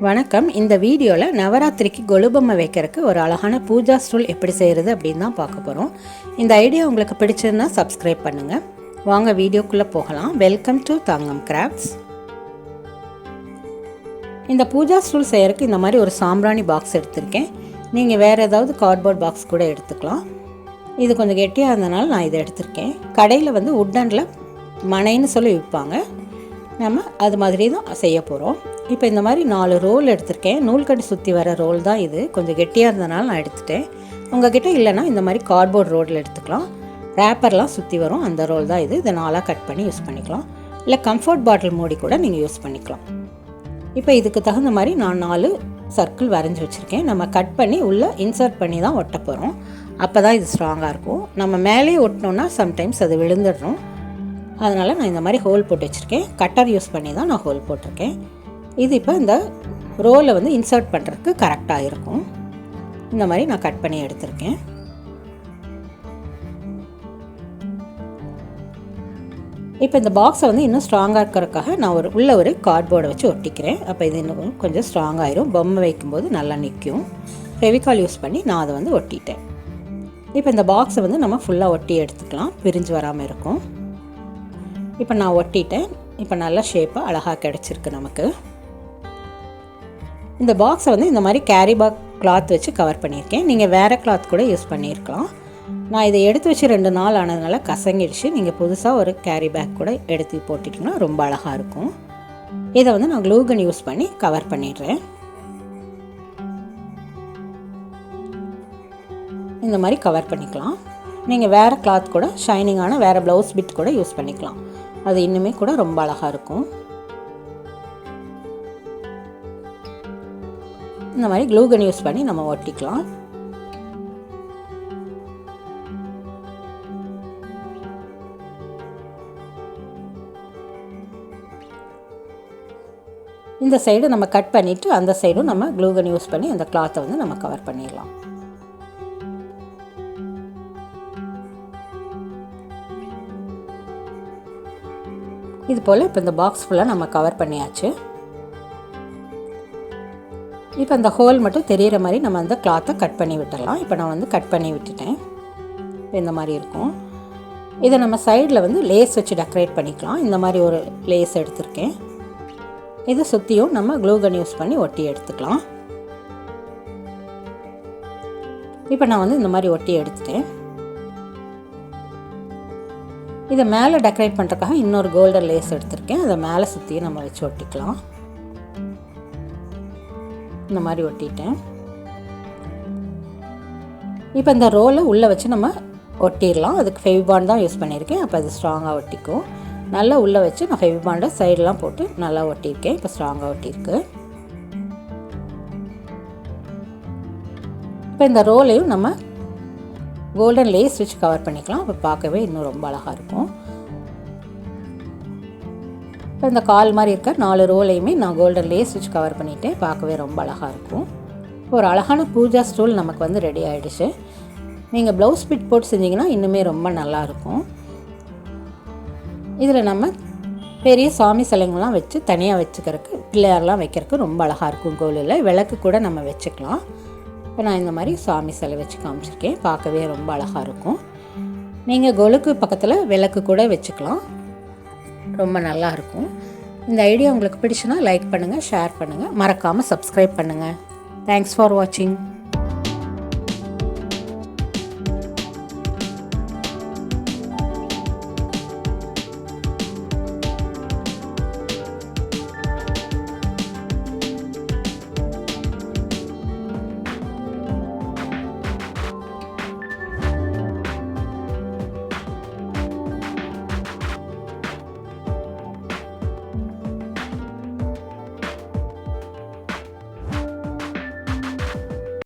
வணக்கம். இந்த வீடியோவில் நவராத்திரிக்கு கொலுபொம்மை வைக்கிறதுக்கு ஒரு அழகான பூஜா ஸ்டூல் எப்படி செய்கிறது அப்படின்னு தான் பார்க்க போகிறோம். இந்த ஐடியா உங்களுக்கு பிடிச்சதுன்னா சப்ஸ்கிரைப் பண்ணுங்கள். வாங்க வீடியோக்குள்ளே போகலாம். Welcome to Thangam crafts. இந்த பூஜா ஸ்டூல் செய்கிறதுக்கு இந்த மாதிரி ஒரு சாம்பிராணி பாக்ஸ் எடுத்திருக்கேன். நீங்கள் வேறு ஏதாவது கார்ட்போர்ட் பாக்ஸ் கூட எடுத்துக்கலாம். இது கொஞ்சம் கெட்டியாக இருந்தனால நான் இதை எடுத்திருக்கேன். கடையில் வந்து உட்டனில் மனைன்னு சொல்லி விற்பாங்க. நம்ம அது மாதிரி தான் செய்ய போகிறோம். இப்போ இந்த மாதிரி 4 ரோல் எடுத்திருக்கேன். நூல்கட்டி சுற்றி வர ரோல் தான் இது. கொஞ்சம் கெட்டியாக இருந்தனால நான் எடுத்துட்டேன். உங்கள்கிட்ட இல்லைன்னா இந்த மாதிரி கார்ட்போர்ட் ரோலில் எடுத்துக்கலாம். ரேப்பர்லாம் சுற்றி வரும் அந்த ரோல் தான் இது. இதை 4ஆக கட் பண்ணி யூஸ் பண்ணிக்கலாம். இல்லை கம்ஃபர்ட் பாட்டில் மூடி கூட நீங்கள் யூஸ் பண்ணிக்கலாம். இப்போ இதுக்கு தகுந்த மாதிரி நான் 4 சர்க்கிள் வரைஞ்சி வச்சுருக்கேன். நம்ம கட் பண்ணி உள்ளே இன்சர்ட் பண்ணி தான் ஒட்ட போகிறோம். அப்போ தான் இது ஸ்ட்ராங்காக இருக்கும். நம்ம மேலே ஒட்டினோன்னா சம்டைம்ஸ் அது விழுந்துடணும். அதனால் நான் இந்த மாதிரி ஹோல் போட்டு வச்சுருக்கேன். கட்டர் யூஸ் பண்ணி தான் நான் ஹோல் போட்டிருக்கேன். இது இப்போ இந்த ரோலை வந்து இன்சர்ட் பண்ணுறதுக்கு கரெக்டாக இருக்கும். இந்த மாதிரி நான் கட் பண்ணி எடுத்திருக்கேன். இப்போ இந்த பாக்ஸை வந்து இன்னும் ஸ்ட்ராங்காக இருக்கிறதுக்காக நான் உள்ள ஒரு கார்ட்போர்டை வச்சு ஒட்டிக்கிறேன். அப்போ இது இன்னும் கொஞ்சம் ஸ்ட்ராங்காகிடும். பொம்மை வைக்கும்போது நல்லா நிற்கும். ஃபெவிகால் யூஸ் பண்ணி நான் அதை வந்து ஒட்டிட்டேன். இப்போ இந்த பாக்ஸை வந்து நம்ம ஃபுல்லாக ஒட்டி எடுத்துக்கலாம். பிரிஞ்சு வராமல் இருக்கும். இப்போ நான் ஒட்டிட்டேன். இப்போ நல்ல ஷேப்பாக அழகாக கிடச்சிருக்கு நமக்கு. இந்த பாக்ஸை வந்து இந்த மாதிரி கேரி பேக் கிளாத் வச்சு கவர் பண்ணியிருக்கேன். நீங்கள் வேறு கிளாத் கூட யூஸ் பண்ணியிருக்கலாம். நான் இதை எடுத்து வச்சு 2 நாள் ஆனதுனால கசங்கிடுச்சு. நீங்கள் புதுசாக ஒரு கேரி பேக் கூட எடுத்து போட்டுட்டிங்கன்னா ரொம்ப அழகாக இருக்கும். இதை வந்து நான் க்ளூ கன் யூஸ் பண்ணி கவர் பண்ணிடுறேன். இந்த மாதிரி கவர் பண்ணிக்கலாம். நீங்கள் வேறு கிளாத் கூட ஷைனிங்கான வேறு ப்ளவுஸ் பிட் கூட யூஸ் பண்ணிக்கலாம். அது இன்னுமே கூட ரொம்ப அழகாக இருக்கும். இந்த மாதிரி க்ளூ கன் யூஸ் பண்ணி நம்ம ஒட்டிக்கலாம். இந்த சைடு நம்ம கட் பண்ணிவிட்டு அந்த சைடும் நம்ம க்ளூ கன் யூஸ் பண்ணி அந்த கிளாத்தை வந்து நம்ம கவர் பண்ணிடலாம். இது போல் இப்போ இந்த பாக்ஸ் ஃபுல்லாக நம்ம கவர் பண்ணியாச்சு. இப்போ அந்த ஹோல் மட்டும் தெரிகிற மாதிரி நம்ம அந்த கிளாத்தை கட் பண்ணி விட்டுடலாம். இப்போ நான் வந்து கட் பண்ணி விட்டுட்டேன். இந்த மாதிரி இருக்கும். இதை நம்ம சைடில் வந்து லேஸ் வச்சு டெக்கரேட் பண்ணிக்கலாம். இந்த மாதிரி ஒரு லேஸ் எடுத்திருக்கேன். இதை சுற்றியும் நம்ம க்ளூ கன் யூஸ் பண்ணி ஒட்டி எடுத்துக்கலாம். இப்போ நான் வந்து இந்த மாதிரி ஒட்டி எடுத்துட்டேன். இதை மேலே டெக்கரேட் பண்ணுறதுக்காக இன்னொரு கோல்டன் லேஸ் எடுத்திருக்கேன். அதை மேலே சுற்றியும் நம்ம வச்சு ஒட்டிக்கலாம். இந்த மாதிரி ஒட்டிட்டேன். இப்போ இந்த ரோலை உள்ளே வச்சு நம்ம ஒட்டிடலாம். அதுக்கு ஃபெவிபாண்ட் தான் யூஸ் பண்ணியிருக்கேன். அப்போ அது ஸ்ட்ராங்காக ஒட்டிக்கும். நல்லா உள்ளே வச்சு நான் ஃபெவிபாண்டை சைடெலாம் போட்டு நல்லா ஒட்டியிருக்கேன். இப்போ ஸ்ட்ராங்காக ஒட்டியிருக்கு. இப்போ இந்த ரோலையும் நம்ம கோல்டன் லேஸ் வச்சு கவர் பண்ணிக்கலாம். அப்போ பார்க்கவே இன்னும் ரொம்ப அழகாக இருக்கும். இப்போ இந்த கால் மாதிரி இருக்க 4 ரோலையுமே நான் கோல்டன் லேஸ் வச்சு கவர் பண்ணிவிட்டேன். பார்க்கவே ரொம்ப அழகாக இருக்கும். ஒரு அழகான பூஜா ஸ்டூல் நமக்கு வந்து ரெடி ஆகிடுச்சு. நீங்கள் ப்ளவுஸ் பிட் போட்டு செஞ்சிங்கன்னா இன்னுமே ரொம்ப நல்லாயிருக்கும். இதில் நம்ம பெரிய சாமி சிலைங்கள்லாம் வச்சு தனியாக வச்சுக்கிறதுக்கு பிள்ளையாரெலாம் வைக்கிறதுக்கு ரொம்ப அழகாக இருக்கும். கோலில் விளக்கு கூட நம்ம வச்சுக்கலாம். இப்போ நான் இந்த மாதிரி சாமி சிலை வச்சு காமிச்சிருக்கேன். பார்க்கவே ரொம்ப அழகாக இருக்கும். நீங்கள் கொலுக்கு பக்கத்தில் விளக்கு கூட வச்சுக்கலாம். ரொம்ப நல்லாயிருக்கும். இந்த ஐடியா உங்களுக்கு பிடிச்சுன்னா லைக் பண்ணுங்கள், ஷேர் பண்ணுங்கள், மறக்காமல் சப்ஸ்கிரைப் பண்ணுங்கள். தேங்க்ஸ் ஃபார் வாட்சிங்.